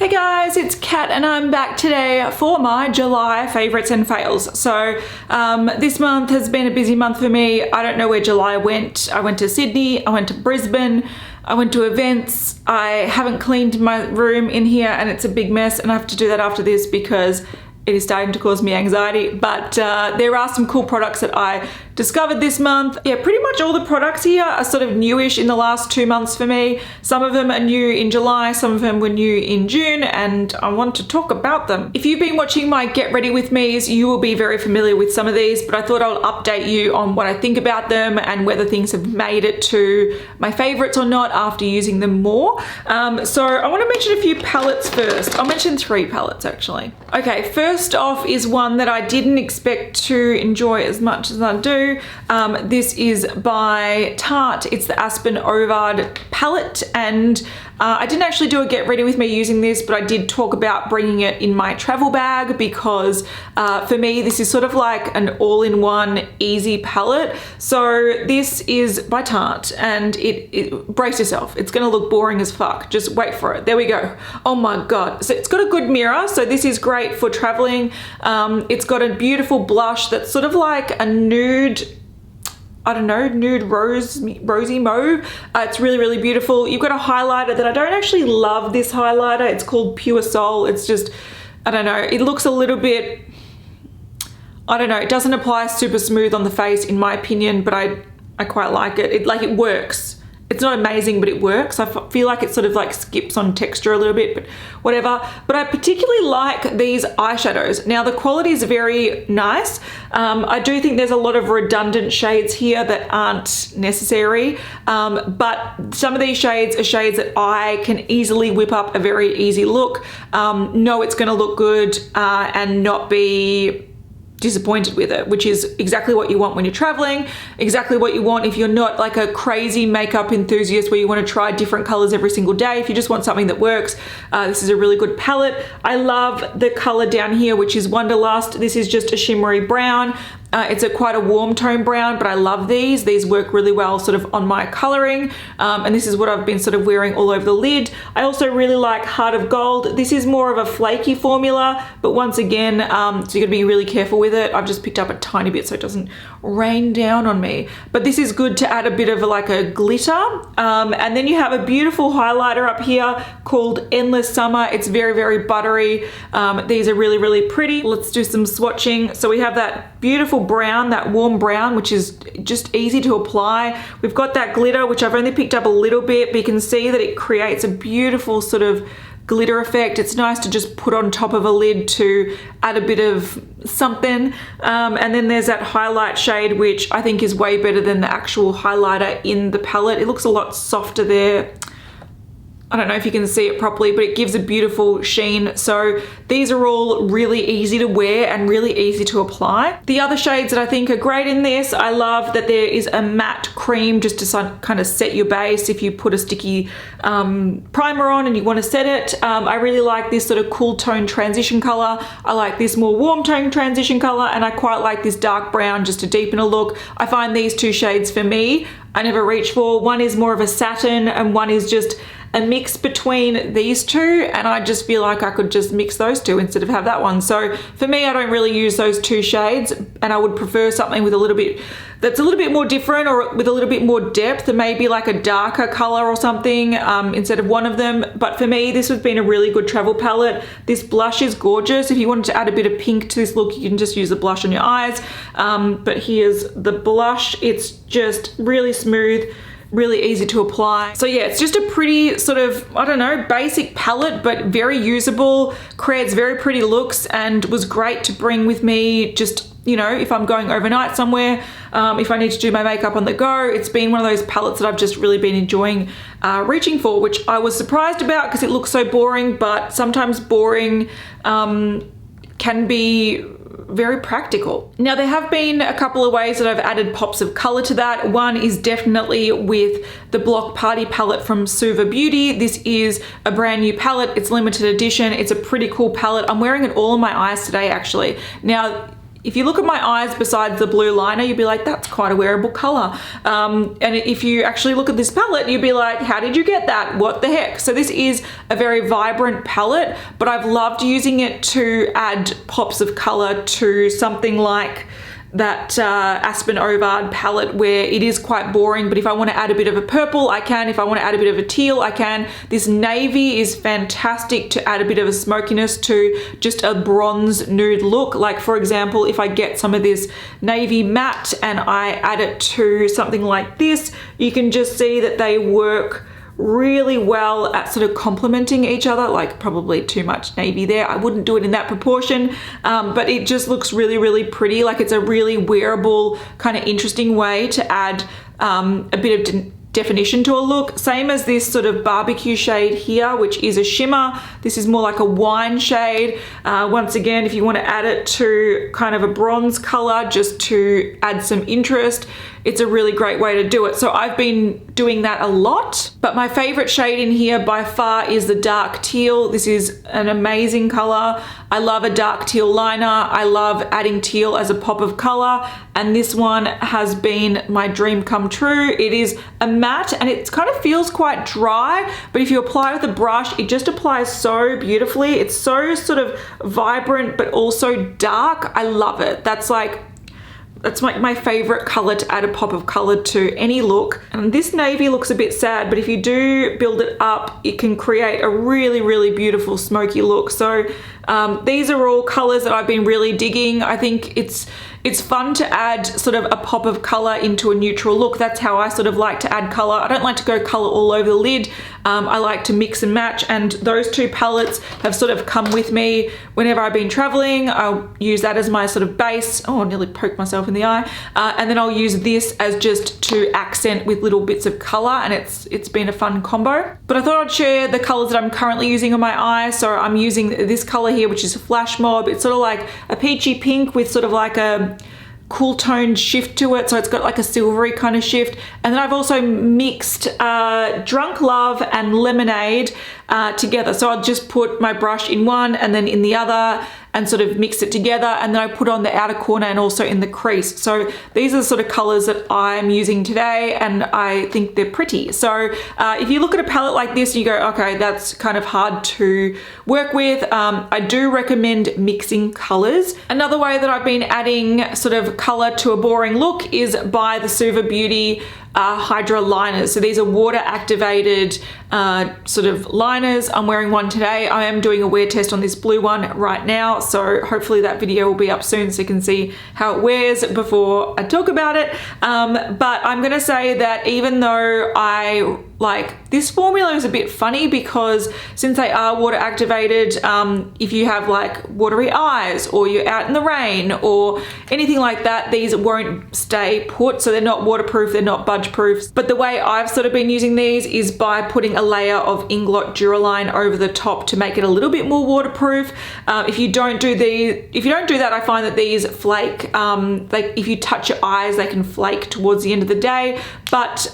Hey guys, it's Kat and I'm back today for my July favourites and fails. So this month has been a busy month for me. I don't know where July went. I went to Sydney, I went to Brisbane, I went to events. I haven't cleaned my room in here and it's a big mess, and I have to do that after this because it is starting to cause me anxiety. But there are some cool products that I discovered this month. Yeah, pretty much all the products here are sort of newish in the last 2 months for me. Some of them are new in July, some of them were new in June, and I want to talk about them. If you've been watching my Get Ready With Me's, you will be very familiar with some of these, but I thought I'll update you on what I think about them and whether things have made it to my favorites or not after using them more. So I want to mention a few palettes first. I'll mention 3 palettes actually. Okay, first off is one that I didn't expect to enjoy as much as I do. This is by Tarte. It's the Aspyn Ovard palette, and I didn't actually do a get ready with me using this, but I did talk about bringing it in my travel bag because for me this is sort of like an all-in-one easy palette. So this is by Tarte, and it brace yourself, it's gonna look boring as fuck, just wait for it. There we go. Oh my god. So it's got a good mirror, so this is great for traveling. It's got a beautiful blush that's sort of like a nude, I don't know, nude rosy mauve. It's really, really beautiful. You've got a highlighter that I don't actually love this highlighter. It's called Pure Soul. It's just, I don't know, it looks a little bit, I don't know, it doesn't apply super smooth on the face in my opinion, but I quite like it. It works. It's not amazing, but it works. I feel like it sort of like skips on texture a little bit, but whatever. But I particularly like these eyeshadows. Now the quality is very nice. I do think there's a lot of redundant shades here that aren't necessary, but some of these shades are shades that I can easily whip up a very easy look, know it's gonna look good, and not be disappointed with it, which is exactly what you want when you're traveling, exactly what you want if you're not like a crazy makeup enthusiast where you want to try different colors every single day. If you just want something that works, this is a really good palette. I love the color down here, which is Wanderlust. This is just a shimmery brown. It's quite a warm tone brown, but I love these. These work really well sort of on my coloring, and this is what I've been sort of wearing all over the lid. I also really like Heart of Gold. This is more of a flaky formula, but once again, so you gotta be really careful with it. I've just picked up a tiny bit so it doesn't rain down on me. But this is good to add a bit of like a glitter. And then you have a beautiful highlighter up here called Endless Summer. It's very, very buttery. These are really, really pretty. Let's do some swatching. So we have that beautiful brown, that warm brown, which is just easy to apply. We've got that glitter, which I've only picked up a little bit, but you can see that it creates a beautiful sort of glitter effect. It's nice to just put on top of a lid to add a bit of something. And then there's that highlight shade, which I think is way better than the actual highlighter in the palette. It looks a lot softer there. I don't know if you can see it properly, but it gives a beautiful sheen. So these are all really easy to wear and really easy to apply. The other shades that I think are great in this, I love that there is a matte cream just to kind of set your base if you put a sticky primer on and you want to set it. I really like this sort of cool tone transition color. I like this more warm tone transition color, and I quite like this dark brown just to deepen a look. I find these 2 shades for me, I never reach for. One is more of a satin and one is just a mix between these 2, and I just feel like I could just mix those 2 instead of have that one. So for me, I don't really use those 2 shades, and I would prefer something with a little bit that's a little bit more different or with a little bit more depth, and maybe like a darker color or something instead of one of them. But for me, this has been a really good travel palette. This blush is gorgeous. If you wanted to add a bit of pink to this look, you can just use the blush on your eyes. But here's the blush. It's just really smooth, really easy to apply. So yeah, it's just a pretty sort of, I don't know, basic palette, but very usable, creates very pretty looks, and was great to bring with me just, you know, if I'm going overnight somewhere, if I need to do my makeup on the go. It's been one of those palettes that I've just really been enjoying reaching for, which I was surprised about because it looks so boring, but sometimes boring can be very practical. Now there have been a couple of ways that I've added pops of color to that. One is definitely with the Block Party palette from Sua Beauty. This is a brand new palette. It's limited edition. It's a pretty cool palette. I'm wearing it all on my eyes today actually. Now if you look at my eyes besides the blue liner, you'd be like, that's quite a wearable color. And if you actually look at this palette, you'd be like, how did you get that? What the heck? So this is a very vibrant palette, but I've loved using it to add pops of color to something like that Aspyn Ovard palette, where it is quite boring, but if I want to add a bit of a purple, I can. If I want to add a bit of a teal, I can. This navy is fantastic to add a bit of a smokiness to just a bronze nude look. Like for example, if I get some of this navy matte and I add it to something like this, you can just see that they work really well at sort of complementing each other. Like probably too much navy there. I wouldn't do it in that proportion, but it just looks really, really pretty. Like it's a really wearable, kind of interesting way to add a bit of definition to a look. Same as this sort of barbecue shade here, which is a shimmer. This is more like a wine shade. Once again, if you want to add it to kind of a bronze color just to add some interest, it's a really great way to do it. So I've been doing that a lot, but my favorite shade in here by far is the dark teal. This is an amazing color. I love a dark teal liner. I love adding teal as a pop of color, and this one has been my dream come true. It is a matte and it kind of feels quite dry, but if you apply with a brush, it just applies so beautifully. It's so sort of vibrant, but also dark. I love it. That's like my favorite color to add a pop of color to any look. And this navy looks a bit sad, but if you do build it up, it can create a really, really beautiful smoky look. So these are all colors that I've been really digging. I think it's fun to add sort of a pop of color into a neutral look. That's how I sort of like to add color. I don't like to go color all over the lid. I like to mix and match, and those two palettes have sort of come with me whenever I've been traveling. I'll use that as my sort of base. Oh, I nearly poked myself in the eye. And then I'll use this as just to accent with little bits of color, and it's been a fun combo. But I thought I'd share the colors that I'm currently using on my eye. So I'm using this color here, which is a Flash Mob. It's sort of like a peachy pink with sort of like a cool toned shift to it, so it's got like a silvery kind of shift. And then I've also mixed Drunk Love and Lemonade together, so I'll just put my brush in one and then in the other and sort of mix it together, and then I put on the outer corner and also in the crease. So these are the sort of colors that I'm using today, and I think they're pretty. So if you look at a palette like this and you go, okay, that's kind of hard to work with, I do recommend mixing colors. Another way that I've been adding sort of color to a boring look is by the Sua Beauty Hydra liners. So these are water activated sort of liners. I'm wearing one today. I am doing a wear test on this blue one right now, so hopefully that video will be up soon so you can see how it wears before I talk about it. But I'm gonna say that even though I like this formula is a bit funny, because since they are water activated, if you have like watery eyes or you're out in the rain or anything like that, these won't stay put. So they're not waterproof, they're not budge proof. But the way I've sort of been using these is by putting a layer of Inglot Duraline over the top to make it a little bit more waterproof. If you don't do that, I find that these flake. Like if you touch your eyes, they can flake towards the end of the day. But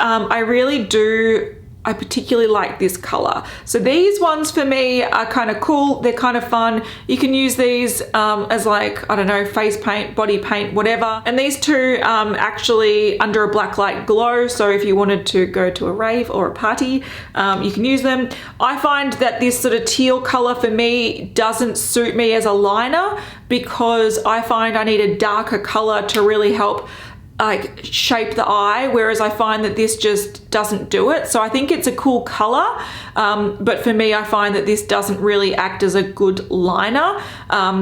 I particularly like this color. So these ones for me are kind of cool. They're kind of fun. You can use these as like, I don't know, face paint, body paint, whatever. And these two actually under a black light glow. So if you wanted to go to a rave or a party, you can use them. I find that this sort of teal color for me doesn't suit me as a liner, because I find I need a darker color to really help like shape the eye, whereas I find that this just doesn't do it. So I think it's a cool color, but for me I find that this doesn't really act as a good liner.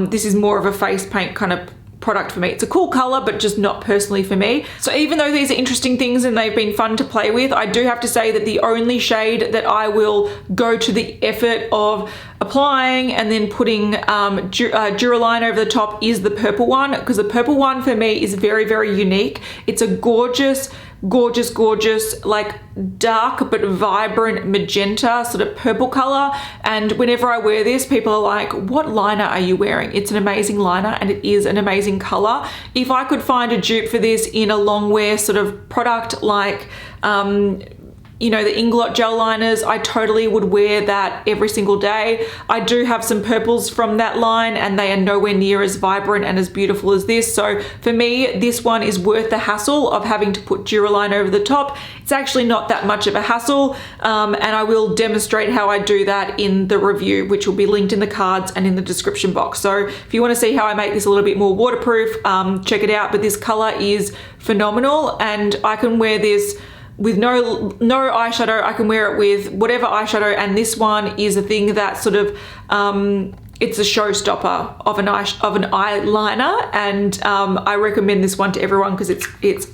This is more of a face paint kind of product for me. It's a cool color, but just not personally for me. So even though these are interesting things and they've been fun to play with, I do have to say that the only shade that I will go to the effort of applying and then putting Duraline over the top is the purple one, because the purple one for me is very, very unique. It's a gorgeous, like dark but vibrant magenta sort of purple color, and whenever I wear this, people are like, what liner are you wearing? It's an amazing liner, and it is an amazing color. If I could find a dupe for this in a long wear sort of product like you know, the Inglot gel liners, I totally would wear that every single day. I do have some purples from that line and they are nowhere near as vibrant and as beautiful as this. So for me, this one is worth the hassle of having to put Duraline over the top. It's actually not that much of a hassle, and I will demonstrate how I do that in the review, which will be linked in the cards and in the description box. So if you want to see how I make this a little bit more waterproof, check it out. But this color is phenomenal, and I can wear this with no eyeshadow. I can wear it with whatever eyeshadow, and this one is a thing that sort of it's a showstopper of an eyeliner, and I recommend this one to everyone because it's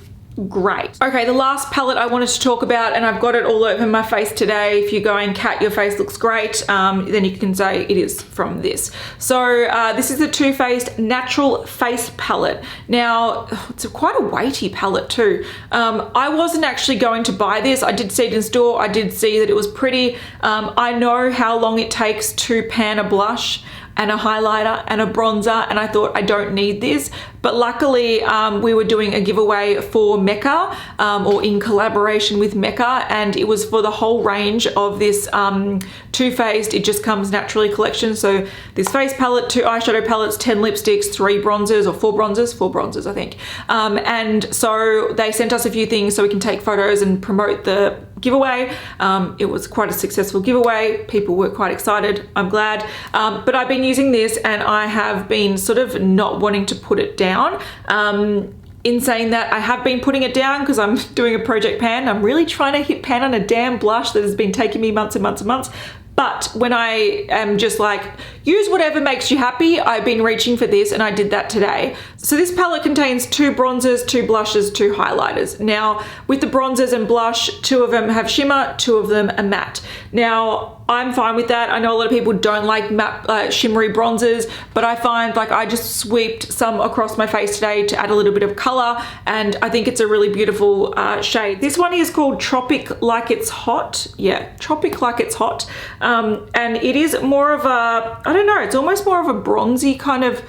great. Okay, the last palette I wanted to talk about, and I've got it all over my face today. If you're going, Kat, your face looks great, then you can say it is from this. So this is the Too Faced Natural Face Palette. Now, it's quite a weighty palette too. I wasn't actually going to buy this. I did see it in store. I did see that it was pretty. I know how long it takes to pan a blush and a highlighter and a bronzer, and I thought I don't need this. But luckily we were doing a giveaway for Mecca, or in collaboration with Mecca, and it was for the whole range of this Too Faced It Just Comes Naturally collection. So this face palette, 2 eyeshadow palettes, 10 lipsticks, 3 bronzers, or 4 bronzers I think. And so they sent us a few things so we can take photos and promote the giveaway. It was quite a successful giveaway. People were quite excited. I'm glad. But I've been using this and I have been sort of not wanting to put it down. In saying that, I have been putting it down because I'm doing a project pan. I'm really trying to hit pan on a damn blush that has been taking me months and months and months. But when I am just like, use whatever makes you happy, I've been reaching for this, and I did that today. So this palette contains 2 bronzers, 2 blushes, 2 highlighters. Now, with the bronzers and blush, 2 of them have shimmer, 2 of them are matte. Now, I'm fine with that. I know a lot of people don't like matte shimmery bronzers, but I find like I just sweeped some across my face today to add a little bit of color, and I think it's a really beautiful shade. This one is called Tropic Like It's Hot. Yeah, Tropic Like It's Hot. And it is more of a, I don't know, it's almost more of a bronzy kind of,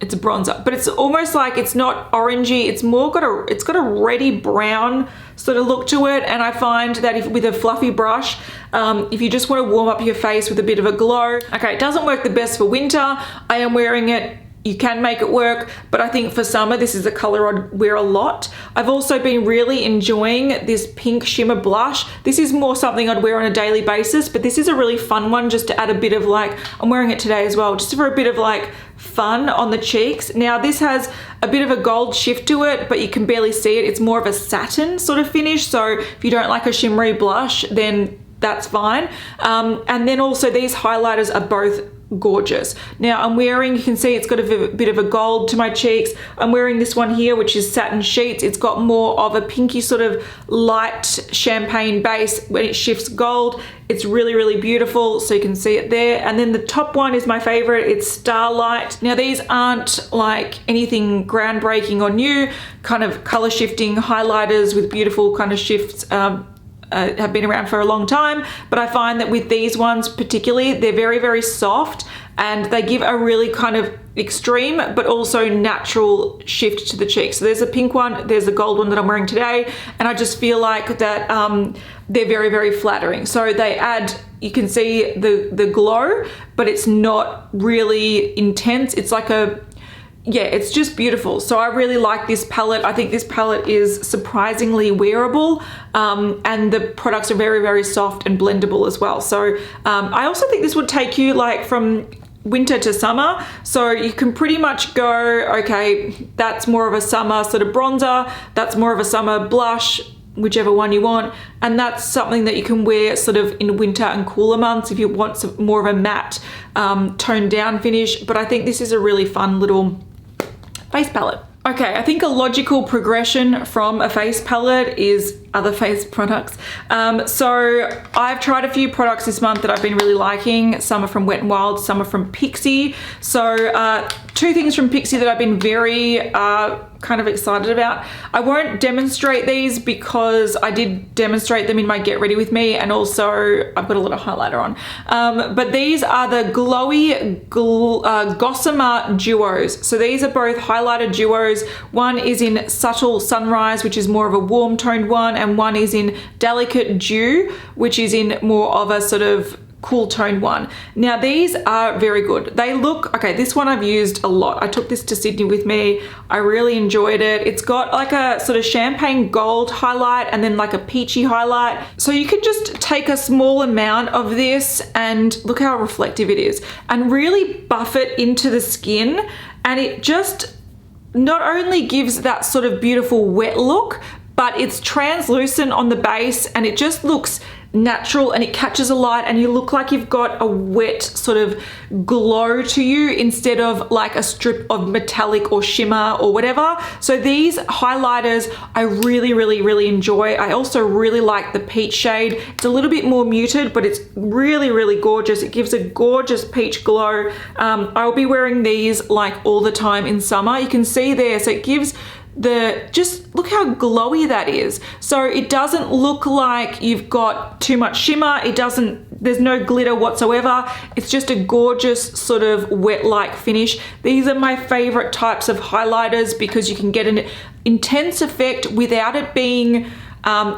it's a bronzer, but it's almost like it's not orangey, it's more it's got a reddy brown sort of look to it. And I find that if with a fluffy brush, if you just want to warm up your face with a bit of a glow, okay, it doesn't work the best for winter. I am wearing it. You can make it work, but I think for summer, this is a color I'd wear a lot. I've also been really enjoying this pink shimmer blush. This is more something I'd wear on a daily basis, but this is a really fun one just to add a bit of like, I'm wearing it today as well, just for a bit of like fun on the cheeks. Now this has a bit of a gold shift to it, but you can barely see it. It's more of a satin sort of finish. So if you don't like a shimmery blush, then that's fine. And then also these highlighters are both gorgeous. Now I'm wearing, you can see it's got a bit of a gold to my cheeks. I'm wearing this one here, which is Satin Sheets. It's got more of a pinky sort of light champagne base when it shifts gold. It's really, really beautiful. So you can see it there. And then the top one is my favorite. It's Starlight. Now these aren't like anything groundbreaking or new, kind of color shifting highlighters with beautiful kind of shifts, have been around for a long time, but I find that with these ones particularly, they're very, very soft and they give a really kind of extreme but also natural shift to the cheek. So there's a pink one, there's a gold one that I'm wearing today, and I just feel like that they're very, very flattering. So they add, you can see the glow, but it's not really intense. It's like a, yeah, it's just beautiful. So I really like this palette. I think this palette is surprisingly wearable, and the products are very, very soft and blendable as well. So I also think this would take you like from winter to summer. So you can pretty much go, okay, that's more of a summer sort of bronzer, that's more of a summer blush, whichever one you want, and that's something that you can wear sort of in winter and cooler months if you want some more of a matte toned down finish. But I think this is a really fun little face palette. Okay, I think a logical progression from a face palette is other face products. So I've tried a few products this month that I've been really liking. Some are from Wet n Wild, some are from Pixi. So 2 things from Pixi that I've been very kind of excited about. I won't demonstrate these because I did demonstrate them in my Get Ready With Me, and also I've got a little highlighter on. But these are the Glowy Gossamer Duos. So these are both highlighter duos. One is in Subtle Sunrise, which is more of a warm toned one, and one is in Delicate Dew, which is in more of a sort of cool toned one. Now these are very good. They look, okay, this one I've used a lot. I took this to Sydney with me. I really enjoyed it. It's got like a sort of champagne gold highlight and then like a peachy highlight. So you can just take a small amount of this and look how reflective it is and really buff it into the skin, and it just not only gives that sort of beautiful wet look, but it's translucent on the base and it just looks natural and it catches a light and you look like you've got a wet sort of glow to you instead of like a strip of metallic or shimmer or whatever. So these highlighters I really enjoy. I also really like the peach shade. It's a little bit more muted, but it's really gorgeous. It gives a gorgeous peach glow. I'll be wearing these like all the time in summer. You can see there, so it gives just look how glowy that is. So it doesn't look like you've got too much shimmer. There's no glitter whatsoever. It's just a gorgeous sort of wet-like finish. These are my favorite types of highlighters because you can get an intense effect without it being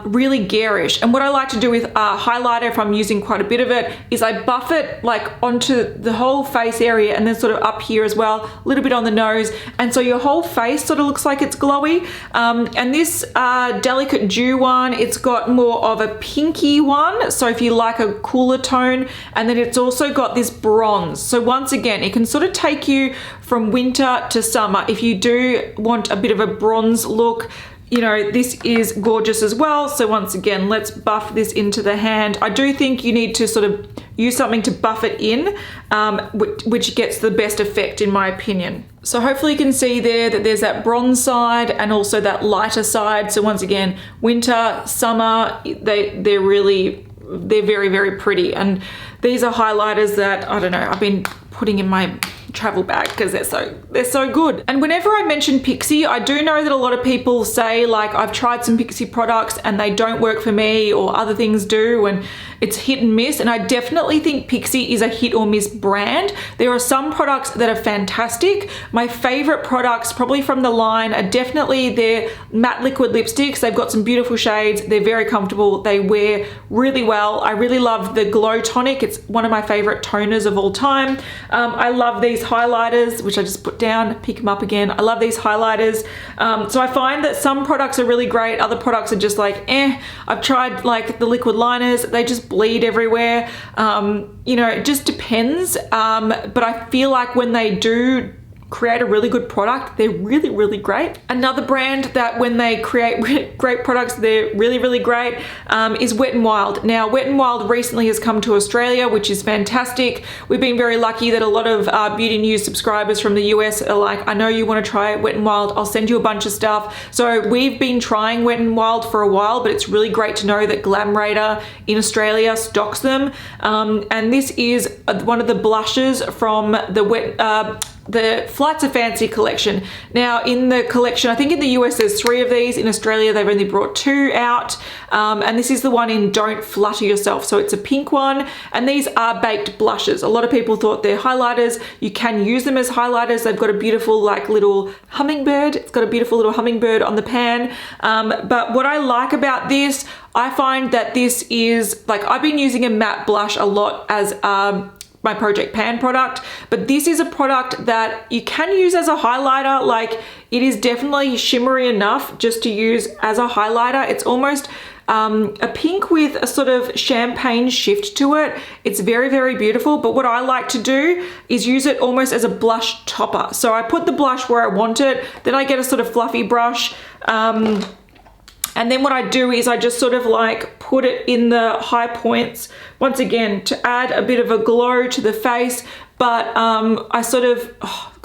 really garish. And what I like to do with highlighter, if I'm using quite a bit of it, is I buff it like onto the whole face area and then sort of up here as well, a little bit on the nose, and so your whole face sort of looks like it's glowy. And this Delicate Dew one, it's got more of a pinky one, so if you like a cooler tone, and then it's also got this bronze. So once again, it can sort of take you from winter to summer. If you do want a bit of a bronze look, you know, this is gorgeous as well. So once again, let's buff this into the hand. I do think you need to sort of use something to buff it in, which gets the best effect in my opinion. So hopefully you can see there that there's that bronze side and also that lighter side. So once again, winter, summer, they're very pretty. And these are highlighters that, I don't know, I've been putting in my travel bag because they're so good. And whenever I mention Pixi, I do know that a lot of people say like, I've tried some Pixi products and they don't work for me, or other things do, and it's hit and miss. And I definitely think Pixi is a hit or miss brand. There are some products that are fantastic. My favorite products probably from the line are definitely their matte liquid lipsticks. They've got some beautiful shades. They're very comfortable. They wear really well. I really love the Glow Tonic. It's one of my favorite toners of all time. I love these highlighters, which I just put down, pick them up again. I love these highlighters. So I find that some products are really great. Other products are just like, I've tried like the liquid liners. They just bleed everywhere. You know, it just depends. But I feel like when they do create a really good product, they're really great. Another brand that when they create great products, they're really great, is Wet n Wild. Now, Wet n Wild recently has come to Australia, which is fantastic. We've been very lucky that a lot of Beauty News subscribers from the US are like, I know you want to try Wet n Wild, I'll send you a bunch of stuff. So we've been trying Wet n Wild for a while, but it's really great to know that Glam Radar in Australia stocks them. And this is one of the blushes from the Flights of Fancy collection. Now in the collection, I think in the US there's 3 of these. In Australia they've only brought 2 out, and this is the one in Don't Flutter Yourself. So it's a pink one, and these are baked blushes. A lot of people thought they're highlighters. You can use them as highlighters. They've got a beautiful like little hummingbird. It's got a beautiful little hummingbird on the pan. But what I like about this, I find that this is like, I've been using a matte blush a lot as my Project Pan product, but this is a product that you can use as a highlighter. Like, it is definitely shimmery enough just to use as a highlighter. It's almost a pink with a sort of champagne shift to it. It's very beautiful, but what I like to do is use it almost as a blush topper. So I put the blush where I want it, then I get a sort of fluffy brush, and then what I do is I just sort of like put it in the high points, once again, to add a bit of a glow to the face. But I sort of,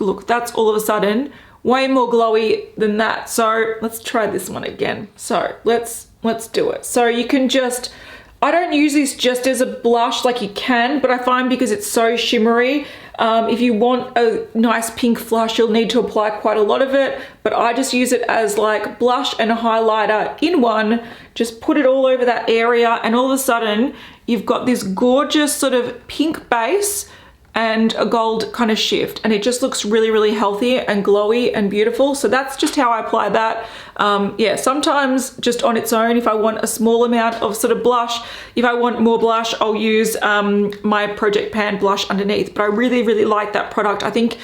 look, that's all of a sudden way more glowy than that. So let's try this one again. So let's do it. So you can just, I don't use this just as a blush, like you can, but I find because it's so shimmery, if you want a nice pink flush, you'll need to apply quite a lot of it, but I just use it as like blush and a highlighter in one, just put it all over that area, and all of a sudden you've got this gorgeous sort of pink base, and a gold kind of shift, and it just looks really, really healthy and glowy and beautiful. So that's just how I apply that. Yeah, sometimes just on its own, if I want a small amount of sort of blush. If I want more blush, I'll use my Project Pan blush underneath, but I really, really like that product. I think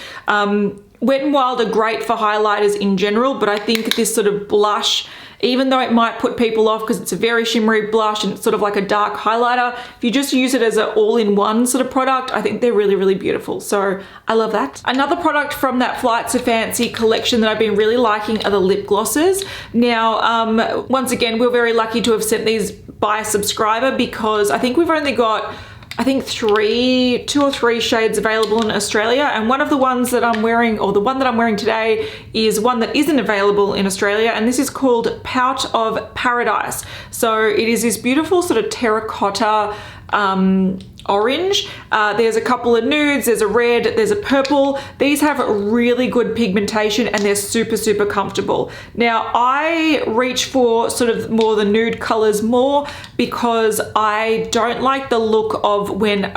Wet n Wild are great for highlighters in general, but I think this sort of blush, even though it might put people off because it's a very shimmery blush and it's sort of like a dark highlighter, if you just use it as an all-in-one sort of product, I think they're really, really beautiful. So I love that. Another product from that Flight to Fancy collection that I've been really liking are the lip glosses. Now, once again, we're very lucky to have sent these by a subscriber because I think we've only got two or three shades available in Australia, and one of the ones that I'm wearing, or the one that I'm wearing today, is one that isn't available in Australia, and this is called Pout of Paradise. So it is this beautiful sort of terracotta orange. There's a couple of nudes, there's a red, there's a purple. These have really good pigmentation and they're super, super comfortable. Now I reach for sort of more the nude colors more because I don't like the look of when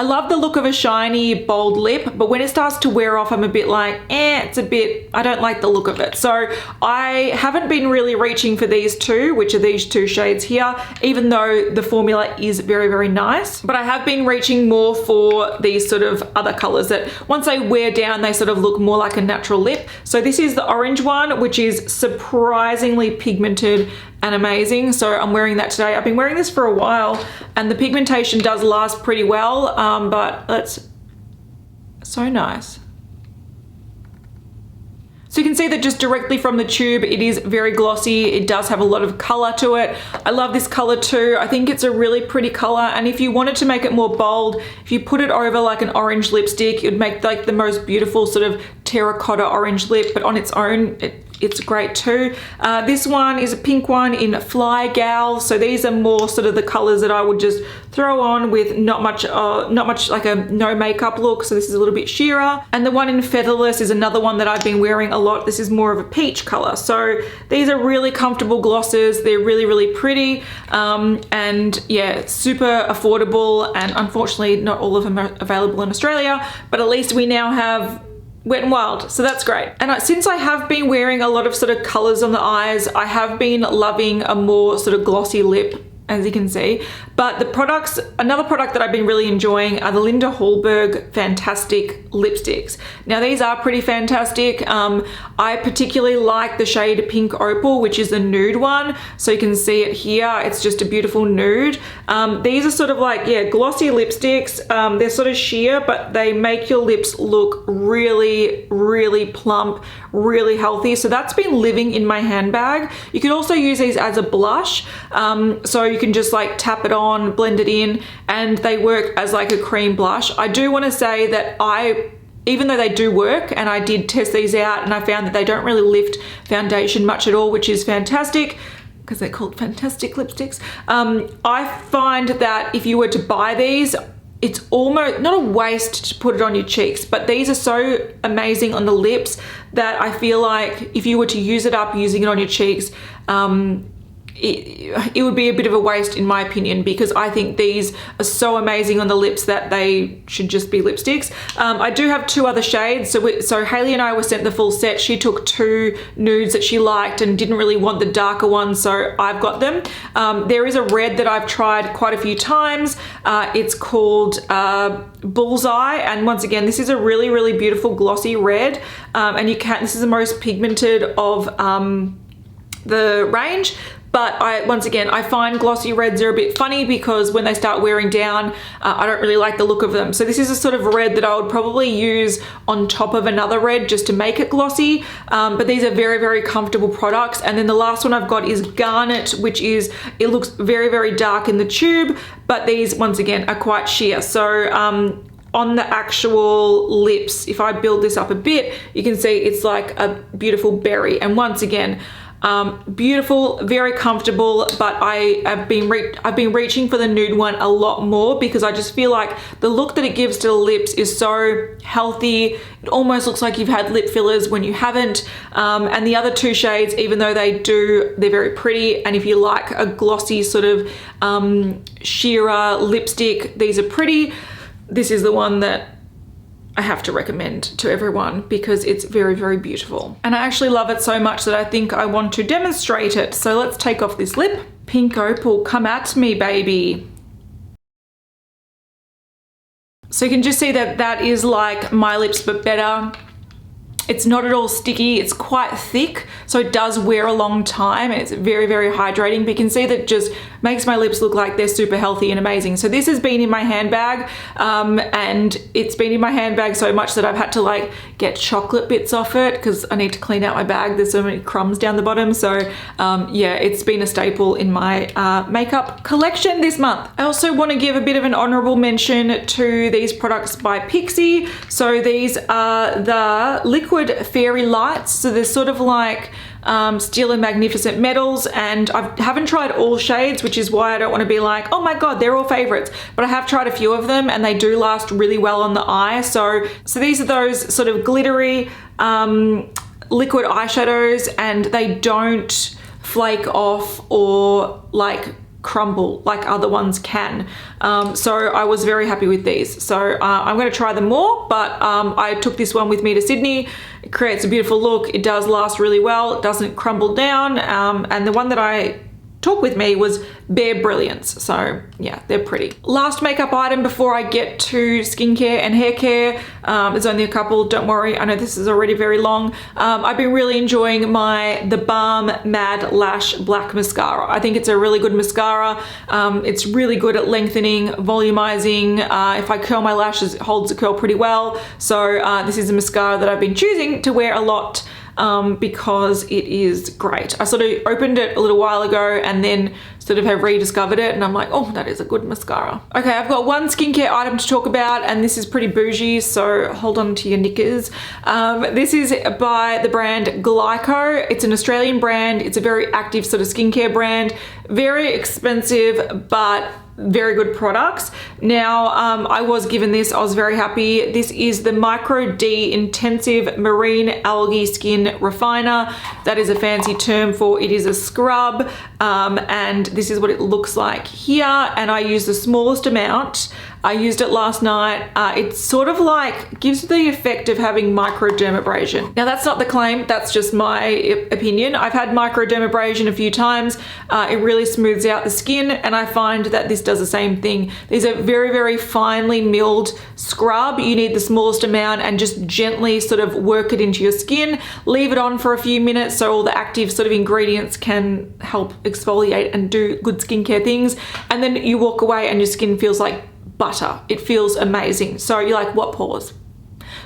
I love the look of a shiny, bold lip, but when it starts to wear off, I'm a bit like, I don't like the look of it. So I haven't been really reaching for these two, which are these two shades here, even though the formula is very, very nice. But I have been reaching more for these sort of other colors that once they wear down, they sort of look more like a natural lip. So this is the orange one, which is surprisingly pigmented and amazing. So I'm wearing that today. I've been wearing this for a while and the pigmentation does last pretty well, but that's so nice. So you can see that just directly from the tube, it is very glossy. It does have a lot of color to it. I love this color too. I think it's a really pretty color. And if you wanted to make it more bold, if you put it over like an orange lipstick, it would make like the most beautiful sort of terracotta orange lip, but on its own, it's great too. This one is a pink one in Fly Gal. So these are more sort of the colors that I would just throw on with not much like a no makeup look. So this is a little bit sheerer. And the one in Featherless is another one that I've been wearing a lot. This is more of a peach color. So these are really comfortable glosses. They're really, really pretty. And yeah, super affordable. And unfortunately, not all of them are available in Australia, but at least we now have Wet n Wild, so that's great. And since I have been wearing a lot of sort of colors on the eyes, I have been loving a more sort of glossy lip, as you can see. But the products, another product that I've been really enjoying are the Linda Hallberg Fantastick lipsticks. Now these are pretty fantastic. I particularly like the shade Pink Opal, which is the nude one. So you can see it here, it's just a beautiful nude. These are sort of like, yeah, glossy lipsticks. They're sort of sheer, but they make your lips look really, really plump, really healthy. So that's been living in my handbag. You could also use these as a blush. So you can just like tap it on, blend it in, and they work as like a cream blush. I do want to say that even though they do work, and I did test these out and I found that they don't really lift foundation much at all, which is fantastic because they're called Fantastic lipsticks. I find that if you were to buy these, it's almost not a waste to put it on your cheeks, but these are so amazing on the lips that I feel like if you were to use it up using it on your cheeks, it would be a bit of a waste in my opinion, because I think these are so amazing on the lips that they should just be lipsticks. I do have two other shades. So Hayley and I were sent the full set. She took two nudes that she liked and didn't really want the darker ones, so I've got them. There is a red that I've tried quite a few times. It's called Bullseye, and once again, this is a really, really beautiful glossy red, and this is the most pigmented of the range. But once again, I find glossy reds are a bit funny because when they start wearing down, I don't really like the look of them. So this is a sort of red that I would probably use on top of another red just to make it glossy. But these are very, very comfortable products. And then the last one I've got is Garnet, which is, it looks very, very dark in the tube, but these, once again, are quite sheer. So on the actual lips, if I build this up a bit, you can see it's like a beautiful berry. And once again, beautiful, very comfortable, but I've been reaching for the nude one a lot more because I just feel like the look that it gives to the lips is so healthy. It almost looks like you've had lip fillers when you haven't. And the other two shades, even though they're very pretty, and if you like a glossy sort of sheerer lipstick, these are pretty. this is the one that I have to recommend to everyone because it's very, very beautiful. And I actually love it so much that I think I want to demonstrate it. So let's take off this lip. Pink Opal, come at me, baby. So you can just see that that is like my lips, but better. It's not at all sticky, it's quite thick, so it does wear a long time and it's very, very hydrating, but you can see that it just makes my lips look like they're super healthy and amazing. So this has been in my handbag and it's been in my handbag so much that I've had to like get chocolate bits off it because I need to clean out my bag. There's so many crumbs down the bottom. So yeah, it's been a staple in my makeup collection this month. I also want to give a bit of an honorable mention to these products by Pixi. So these are the liquid fairy lights. So they're sort of like Steel and Magnificent Metals, and I haven't tried all shades, which is why I don't want to be like, oh my god, they're all favorites, but I have tried a few of them and they do last really well on the eye. So these are those sort of glittery liquid eyeshadows, and they don't flake off or like crumble like other ones can. So I was very happy with these. So I'm going to try them more, but I took this one with me to Sydney. It creates a beautiful look. It does last really well. It doesn't crumble down. And the one that I took with me was Bare Brilliance. So yeah, they're pretty. Last makeup item before I get to skincare and hair care. There's only a couple, don't worry. I know this is already very long. I've been really enjoying the Balm Mad Lash Black Mascara. I think it's a really good mascara. It's really good at lengthening, volumizing. If I curl my lashes, it holds the curl pretty well. So this is a mascara that I've been choosing to wear a lot because it is great. I sort of opened it a little while ago and then sort of have rediscovered it, and I'm like, oh, that is a good mascara. Okay, I've got one skincare item to talk about, and this is pretty bougie, so hold on to your knickers. This is by the brand Glyco. It's an Australian brand. It's a very active sort of skincare brand. Very expensive, but very good products. Now, I was given this. I was very happy. This is the Micro D Intensive Marine Algae Skin Refiner. That is a fancy term for it is a scrub, and this is what it looks like here, and I use the smallest amount. I used it last night. It sort of like gives the effect of having microdermabrasion. Now that's not the claim, that's just my opinion. I've had microdermabrasion a few times. It really smooths out the skin, and I find that this does the same thing. These are very, very finely milled scrub. You need the smallest amount and just gently sort of work it into your skin. Leave it on for a few minutes so all the active sort of ingredients can help exfoliate and do good skincare things. And then you walk away and your skin feels like butter. It feels amazing. So you're like, what pause?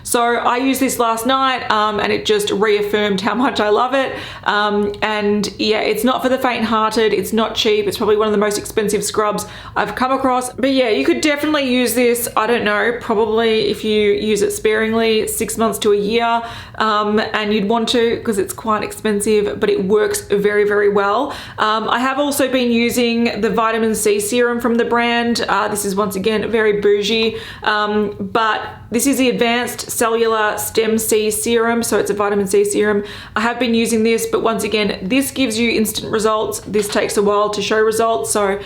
So I used this last night and it just reaffirmed how much I love it. And yeah, it's not for the faint-hearted. It's not cheap. It's probably one of the most expensive scrubs I've come across. But yeah, you could definitely use this, I don't know, probably if you use it sparingly, 6 months to a year. And you'd want to because it's quite expensive, but it works very, very well. I have also been using the vitamin C serum from the brand. This is once again very bougie, but this is the Advanced Cellular Stem C Serum, so it's a vitamin C serum. I have been using this, but once again, this gives you instant results. This takes a while to show results, so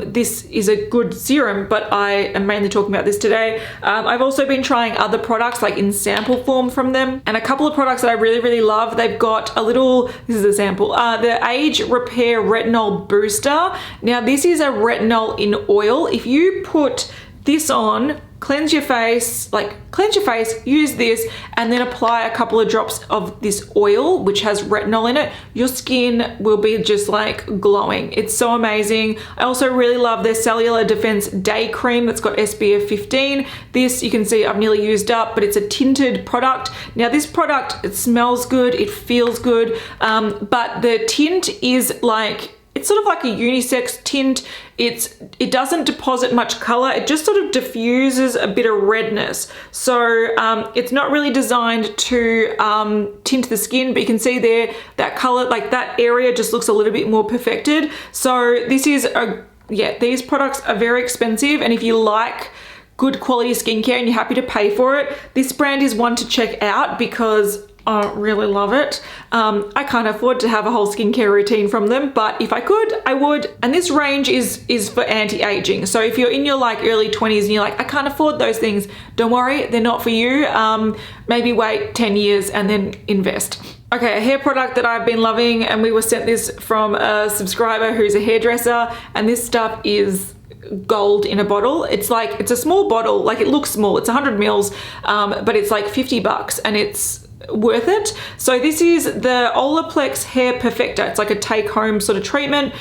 this is a good serum, but I am mainly talking about this today. I've also been trying other products like in sample form from them, and a couple of products that I really, really love. They've got a little, this is a sample, the Age Repair Retinol Booster. Now this is a retinol in oil. If you put this on, cleanse your face, use this, and then apply a couple of drops of this oil, which has retinol in it, your skin will be just like glowing. It's so amazing. I also really love their Cellular Defense Day Cream that's got SPF 15. This, you can see I've nearly used up, but it's a tinted product. Now this product, it smells good, it feels good, but the tint is like, it's sort of like a unisex tint. It doesn't deposit much color. It just sort of diffuses a bit of redness. So it's not really designed to tint the skin, but you can see there that color, like that area just looks a little bit more perfected. So this is these products are very expensive, and if you like good quality skincare and you're happy to pay for it, this brand is one to check out because I really love it. I can't afford to have a whole skincare routine from them, but if I could, I would. And this range is for anti-aging. So if you're in your like early 20s and you're like, I can't afford those things, don't worry, they're not for you. Maybe wait 10 years and then invest. Okay, a hair product that I've been loving, and we were sent this from a subscriber who's a hairdresser, and this stuff is gold in a bottle. It's like, it's a small bottle, like it looks small, it's 100 mils, but it's like $50 and it's worth it. So this is the Olaplex Hair Perfector. It's like a take-home sort of treatment.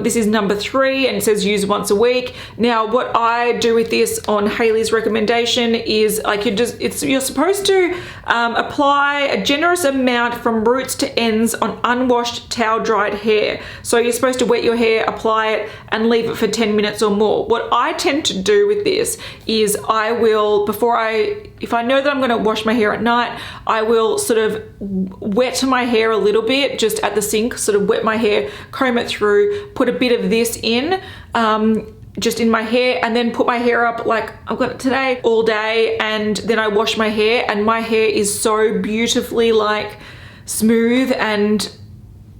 This is number 3 and it says use once a week. Now what I do with this on Hayley's recommendation is like you're supposed to apply a generous amount from roots to ends on unwashed towel dried hair. So you're supposed to wet your hair, apply it and leave it for 10 minutes or more. What I tend to do with this is I will, if I know that I'm going to wash my hair at night, I will sort of wet my hair a little bit just at the sink, sort of wet my hair, comb it through, put a bit of this in, just in my hair, and then put my hair up like I've got it today all day, and then I wash my hair, and my hair is so beautifully like smooth and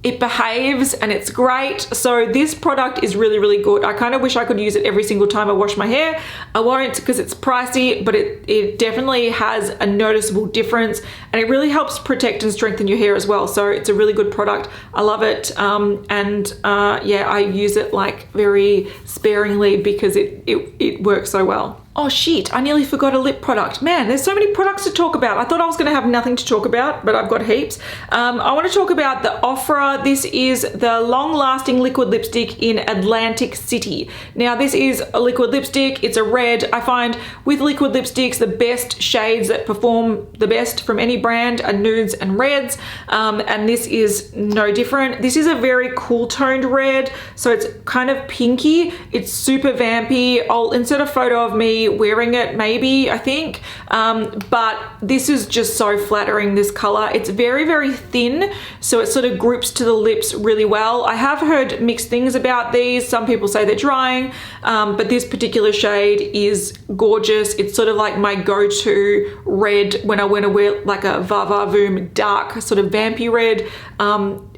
it behaves and it's great. So this product is really, really good. I kind of wish I could use it every single time I wash my hair. I won't because it's pricey, but it definitely has a noticeable difference, and it really helps protect and strengthen your hair as well. So it's a really good product. I love it. Yeah, I use it like very sparingly because it works so well. Oh shit, I nearly forgot a lip product. Man, there's so many products to talk about. I thought I was gonna have nothing to talk about, but I've got heaps. I wanna talk about the Ofra. This is the long-lasting liquid lipstick in Atlantic City. Now this is a liquid lipstick, it's a red. I find with liquid lipsticks, the best shades that perform the best from any brand are nudes and reds, and this is no different. This is a very cool toned red, so it's kind of pinky. It's super vampy. I'll insert a photo of me wearing it maybe, I think, but this is just so flattering, this color. It's very, very thin, so it sort of groups to the lips really well. I have heard mixed things about these. Some people say they're drying, but this particular shade is gorgeous. It's sort of like my go-to red when I want to wear like a Va Va Voom dark sort of vampy red,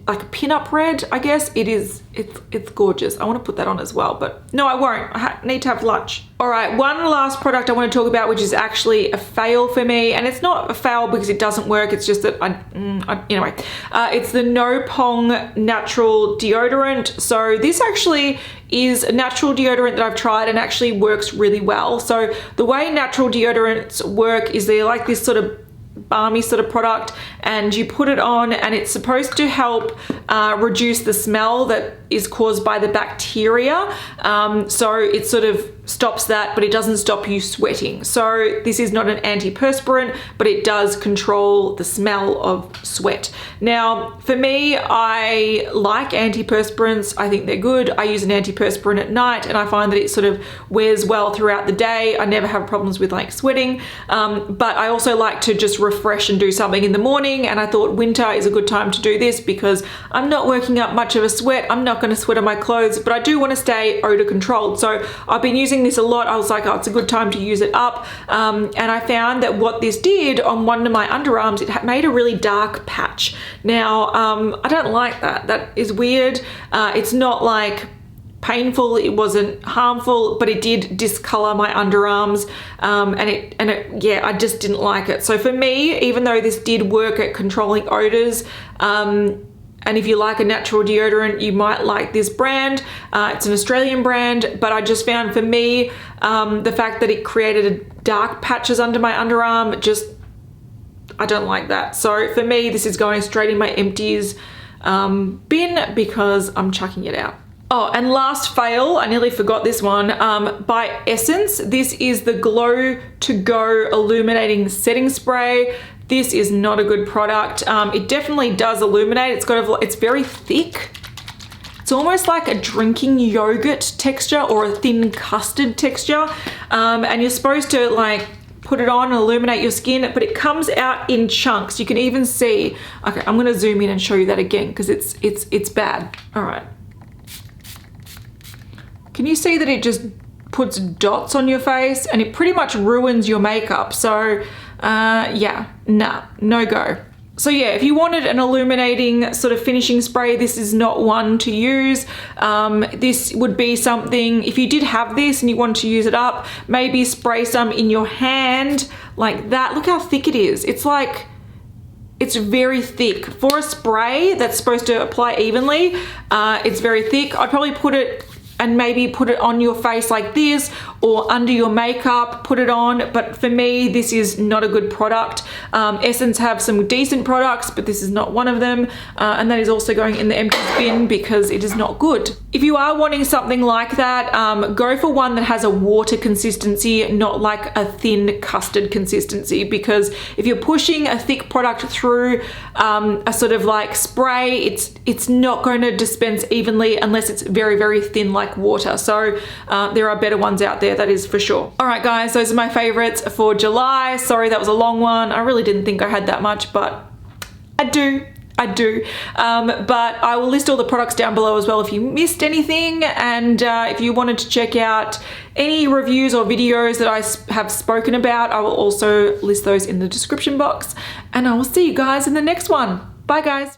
like a pin-up red, I guess. It's gorgeous. I want to put that on as well, but no, I won't. I need to have lunch. All right, one last product I want to talk about, which is actually a fail for me, and it's not a fail because it doesn't work. It's just that anyway, it's the No Pong natural deodorant. So this actually is a natural deodorant that I've tried and actually works really well. So the way natural deodorants work is they're like this sort of balmy sort of product, and you put it on and it's supposed to help reduce the smell that is caused by the bacteria. So it sort of stops that, but it doesn't stop you sweating. So this is not an antiperspirant, but it does control the smell of sweat. Now, for me, I like antiperspirants. I think they're good. I use an antiperspirant at night and I find that it sort of wears well throughout the day. I never have problems with like sweating, but I also like to just refresh and do something in the morning, and I thought winter is a good time to do this because I'm not working up much of a sweat. I'm not going to sweat on my clothes, but I do want to stay odor controlled. So I've been using this a lot. I was like, oh, it's a good time to use it up, and I found that what this did on one of my underarms, it made a really dark patch. Now I don't like that. That is weird. It's not like painful, it wasn't harmful, but it did discolor my underarms, and yeah, I just didn't like it. So for me, even though this did work at controlling odors, and if you like a natural deodorant, you might like this brand. It's an Australian brand, but I just found for me, the fact that it created dark patches under my underarm, I don't like that. So for me, this is going straight in my empties bin because I'm chucking it out. Oh, and last fail, I nearly forgot this one, by Essence. This is the Glow to Go Illuminating Setting Spray. This is not a good product. It definitely does illuminate. It's very thick. It's almost like a drinking yogurt texture or a thin custard texture. And you're supposed to like put it on and illuminate your skin, but it comes out in chunks. You can even see, okay, I'm gonna zoom in and show you that again because it's bad. All right. Can you see that it just puts dots on your face and it pretty much ruins your makeup? So yeah, nah, no go. So yeah, if you wanted an illuminating sort of finishing spray, this is not one to use. This would be something, if you did have this and you wanted to use it up, maybe spray some in your hand like that. Look how thick it is. It's like, it's very thick. For a spray that's supposed to apply evenly, it's very thick. I'd probably put it and maybe put it on your face like this or under your makeup, put it on. But for me, this is not a good product. Essence have some decent products, but this is not one of them. And that is also going in the empty bin because it is not good. If you are wanting something like that, go for one that has a water consistency, not like a thin custard consistency, because if you're pushing a thick product through a sort of like spray, it's not going to dispense evenly unless it's very, very thin like water. So there are better ones out there, that is for sure. All right guys, those are my favorites for July. Sorry that was a long one. I really didn't think I had that much, but I do. But I will list all the products down below as well if you missed anything. And if you wanted to check out any reviews or videos that I have spoken about, I will also list those in the description box. And I will see you guys in the next one. Bye guys.